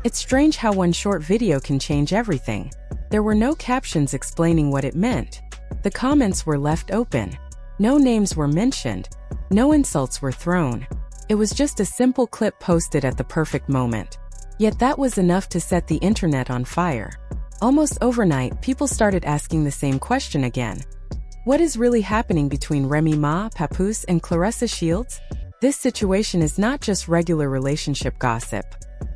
It's strange how one short video can change everything. There were no captions explaining what it meant. The comments were left open. No names were mentioned. No insults were thrown. It was just a simple clip posted at the perfect moment. Yet that was enough to set the internet on fire. Almost overnight, people started asking the same question again. What is really happening between Remy Ma, Papoose, and Claressa Shields? This situation is not just regular relationship gossip.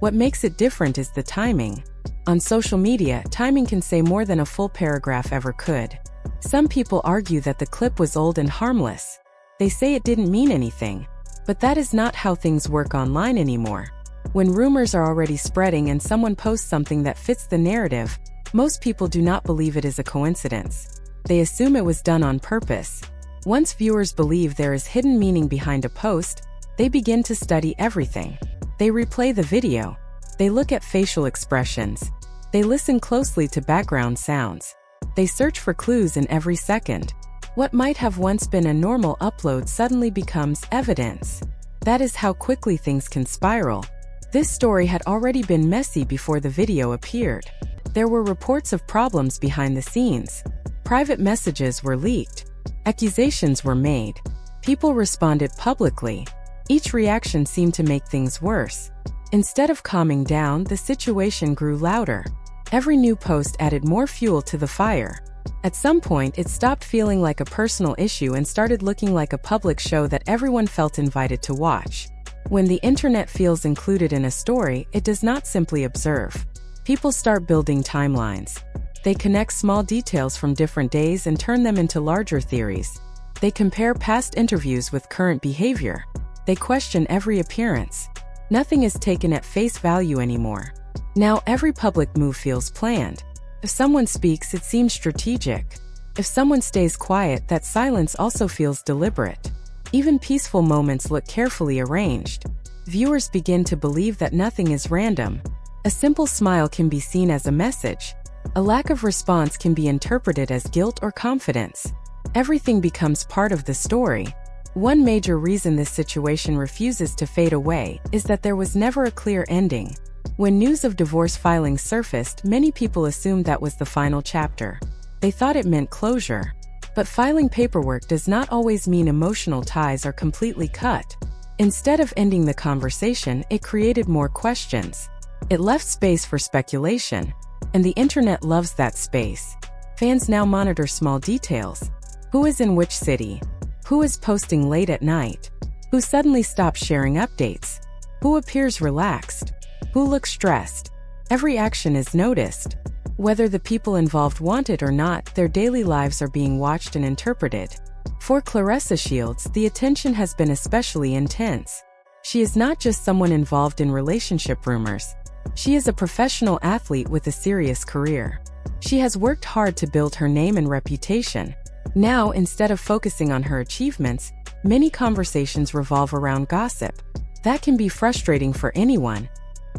What makes it different is the timing. On social media, timing can say more than a full paragraph ever could. Some people argue that the clip was old and harmless. They say it didn't mean anything. But that is not how things work online anymore. When rumors are already spreading and someone posts something that fits the narrative, most people do not believe it is a coincidence. They assume it was done on purpose. Once viewers believe there is hidden meaning behind a post, they begin to study everything. They replay the video. They look at facial expressions. They listen closely to background sounds. They search for clues in every second. What might have once been a normal upload suddenly becomes evidence. That is how quickly things can spiral. This story had already been messy before the video appeared. There were reports of problems behind the scenes. Private messages were leaked. Accusations were made. People responded publicly. Each reaction seemed to make things worse. Instead of calming down, the situation grew louder. Every new post added more fuel to the fire. At some point, it stopped feeling like a personal issue and started looking like a public show that everyone felt invited to watch. When the internet feels included in a story, it does not simply observe. People start building timelines. They connect small details from different days and turn them into larger theories. They compare past interviews with current behavior. They question every appearance. Nothing is taken at face value anymore. Now every public move feels planned. If someone speaks, it seems strategic. If someone stays quiet, that silence also feels deliberate. Even peaceful moments look carefully arranged. Viewers begin to believe that nothing is random. A simple smile can be seen as a message. A lack of response can be interpreted as guilt or confidence. Everything becomes part of the story. One major reason this situation refuses to fade away is that there was never a clear ending. When news of divorce filings surfaced, many people assumed that was the final chapter. They thought it meant closure. But filing paperwork does not always mean emotional ties are completely cut. Instead of ending the conversation, it created more questions. It left space for speculation. And the internet loves that space. Fans now monitor small details. Who is in which city? Who is posting late at night? Who suddenly stops sharing updates? Who appears relaxed? Who looks stressed? Every action is noticed. Whether the people involved want it or not, their daily lives are being watched and interpreted. For Claressa Shields, the attention has been especially intense. She is not just someone involved in relationship rumors. She is a professional athlete with a serious career. She has worked hard to build her name and reputation. Now, instead of focusing on her achievements, many conversations revolve around gossip. That can be frustrating for anyone,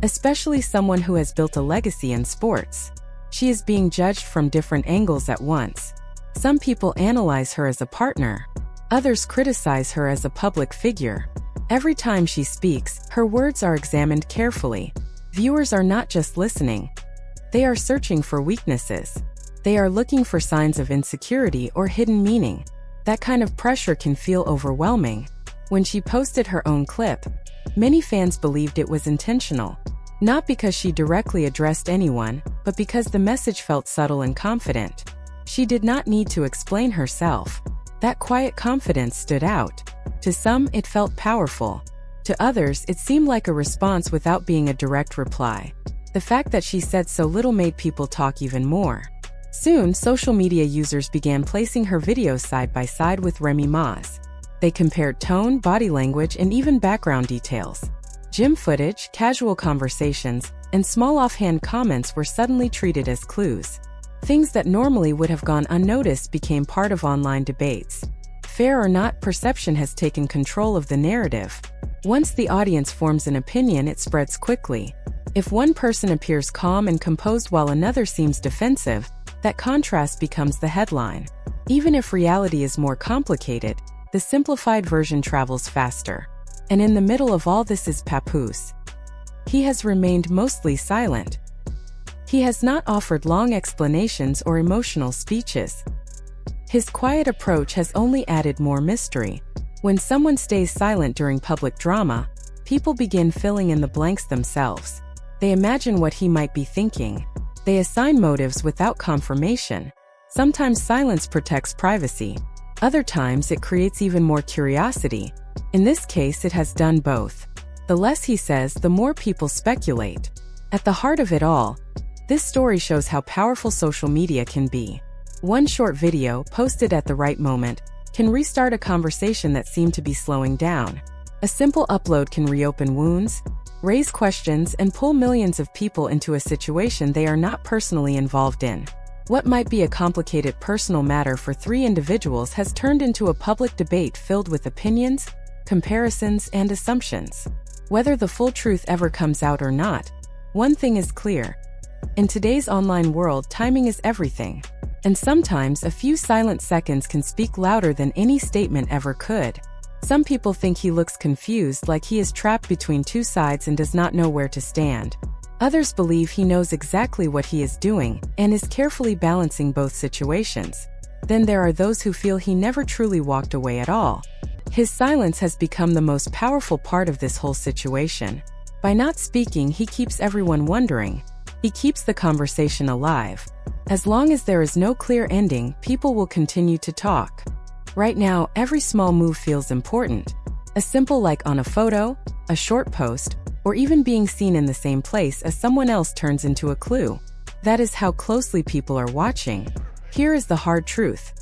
especially someone who has built a legacy in sports. She is being judged from different angles at once. Some people analyze her as a partner. Others criticize her as a public figure. Every time she speaks, her words are examined carefully. Viewers are not just listening. They are searching for weaknesses. They are looking for signs of insecurity or hidden meaning. That kind of pressure can feel overwhelming. When she posted her own clip, many fans believed it was intentional. Not because she directly addressed anyone, but because the message felt subtle and confident. She did not need to explain herself. That quiet confidence stood out. To some, it felt powerful. To others, it seemed like a response without being a direct reply. The fact that she said so little made people talk even more. Soon, social media users began placing her videos side by side with Remy Ma's. They compared tone, body language, and even background details. Gym footage, casual conversations, and small offhand comments were suddenly treated as clues. Things that normally would have gone unnoticed became part of online debates. Fair or not, perception has taken control of the narrative. Once the audience forms an opinion, it spreads quickly. If one person appears calm and composed while another seems defensive, that contrast becomes the headline. Even if reality is more complicated, the simplified version travels faster. And in the middle of all this is Papoose. he has remained mostly silent. He has not offered long explanations or emotional speeches. His quiet approach has only added more mystery. When someone stays silent during public drama, people begin filling in the blanks themselves. They imagine what he might be thinking. They assign motives without confirmation. Sometimes silence protects privacy. Other times it creates even more curiosity. In this case, it has done both. The less he says, the more people speculate. At the heart of it all, this story shows how powerful social media can be. One short video, posted at the right moment, can restart a conversation that seemed to be slowing down. A simple upload can reopen wounds, raise questions, and pull millions of people into a situation they are not personally involved in. What might be a complicated personal matter for three individuals has turned into a public debate filled with opinions, comparisons, and assumptions. Whether the full truth ever comes out or not, one thing is clear. In today's online world, timing is everything. And sometimes a few silent seconds can speak louder than any statement ever could. Some people think he looks confused, like he is trapped between two sides and does not know where to stand. Others believe he knows exactly what he is doing and is carefully balancing both situations. Then there are those who feel he never truly walked away at all. His silence has become the most powerful part of this whole situation. By not speaking, he keeps everyone wondering. He keeps the conversation alive. As long as there is no clear ending, people will continue to talk. Right now, every small move feels important. A simple like on a photo, a short post, or even being seen in the same place as someone else turns into a clue. That is how closely people are watching. Here is the hard truth.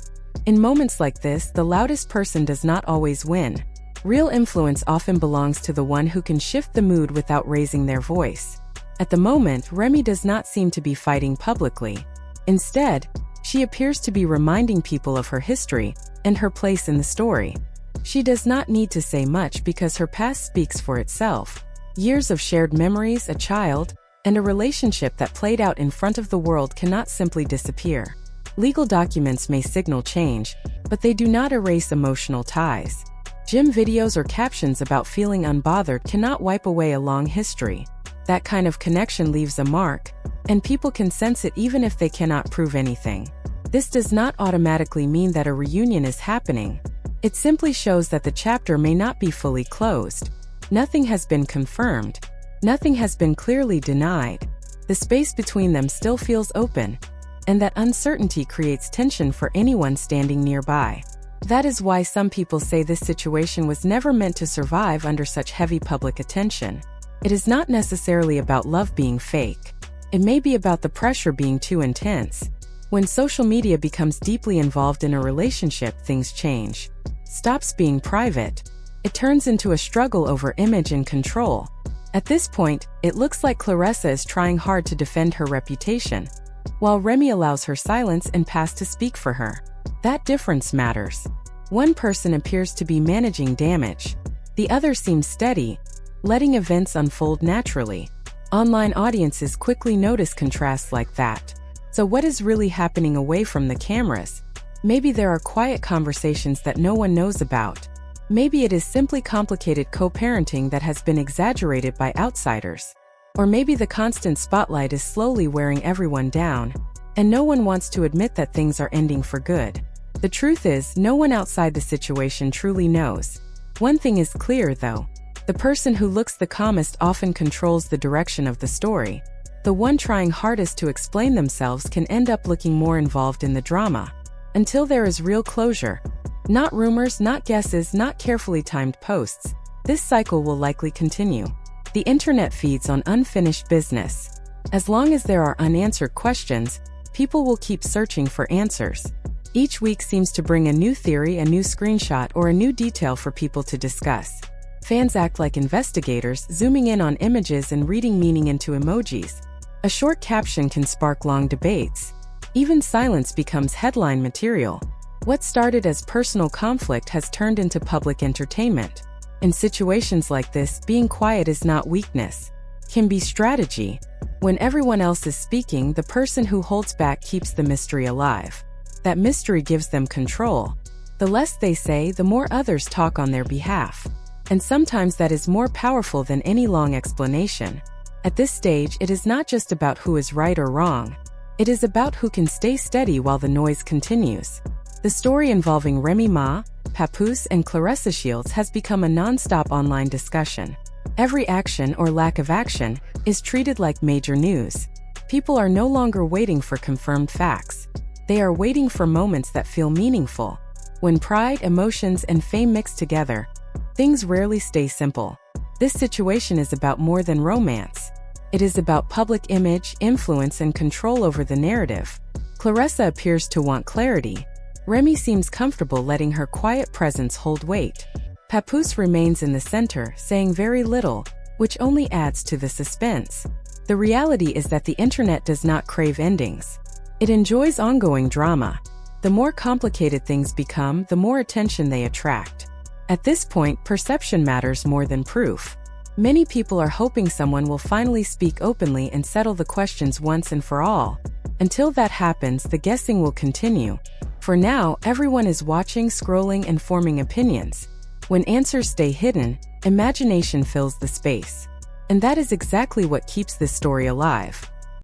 In moments like this, the loudest person does not always win. Real influence often belongs to the one who can shift the mood without raising their voice. At the moment, Remy does not seem to be fighting publicly. Instead, she appears to be reminding people of her history and her place in the story. She does not need to say much because her past speaks for itself. Years of shared memories, a child, and a relationship that played out in front of the world cannot simply disappear. Legal documents may signal change, but they do not erase emotional ties. Gym videos or captions about feeling unbothered cannot wipe away a long history. That kind of connection leaves a mark, and people can sense it even if they cannot prove anything. This does not automatically mean that a reunion is happening. It simply shows that the chapter may not be fully closed. Nothing has been confirmed. Nothing has been clearly denied. The space between them still feels open, and that uncertainty creates tension for anyone standing nearby. That is why some people say this situation was never meant to survive under such heavy public attention. It is not necessarily about love being fake. It may be about the pressure being too intense. When social media becomes deeply involved in a relationship, things change. Stops being private. It turns into a struggle over image and control. At this point, it looks like Claressa is trying hard to defend her reputation, while Remy allows her silence and past to speak for her. That difference matters. One person appears to be managing damage. The other seems steady, letting events unfold naturally. Online audiences quickly notice contrasts like that. So what is really happening away from the cameras? Maybe there are quiet conversations that no one knows about. Maybe it is simply complicated co-parenting that has been exaggerated by outsiders. Or maybe the constant spotlight is slowly wearing everyone down, and no one wants to admit that things are ending for good. The truth is, no one outside the situation truly knows. One thing is clear, though. The person who looks the calmest often controls the direction of the story. The one trying hardest to explain themselves can end up looking more involved in the drama. Until there is real closure, not rumors, not guesses, not carefully timed posts, this cycle will likely continue. The internet feeds on unfinished business. As long as there are unanswered questions, people will keep searching for answers. Each week seems to bring a new theory, a new screenshot, or a new detail for people to discuss. Fans act like investigators, zooming in on images and reading meaning into emojis. A short caption can spark long debates. Even silence becomes headline material. What started as personal conflict has turned into public entertainment. In situations like this, being quiet is not weakness. It can be strategy. When everyone else is speaking, the person who holds back keeps the mystery alive. That mystery gives them control. The less they say, the more others talk on their behalf. And sometimes that is more powerful than any long explanation. At this stage, it is not just about who is right or wrong. It is about who can stay steady while the noise continues. The story involving Remy Ma, Papoose, and Claressa Shields has become a non-stop online discussion. Every action or lack of action is treated like major news. People are no longer waiting for confirmed facts. They are waiting for moments that feel meaningful. When pride, emotions, and fame mix together, things rarely stay simple. This situation is about more than romance. It is about public image, influence, and control over the narrative. Claressa appears to want clarity. Remy seems comfortable letting her quiet presence hold weight. Papoose remains in the center, saying very little, which only adds to the suspense. The reality is that the internet does not crave endings. It enjoys ongoing drama. The more complicated things become, the more attention they attract. At this point, perception matters more than proof. Many people are hoping someone will finally speak openly and settle the questions once and for all. Until that happens, the guessing will continue. For now, everyone is watching, scrolling, and forming opinions. When answers stay hidden, imagination fills the space. And that is exactly what keeps this story alive.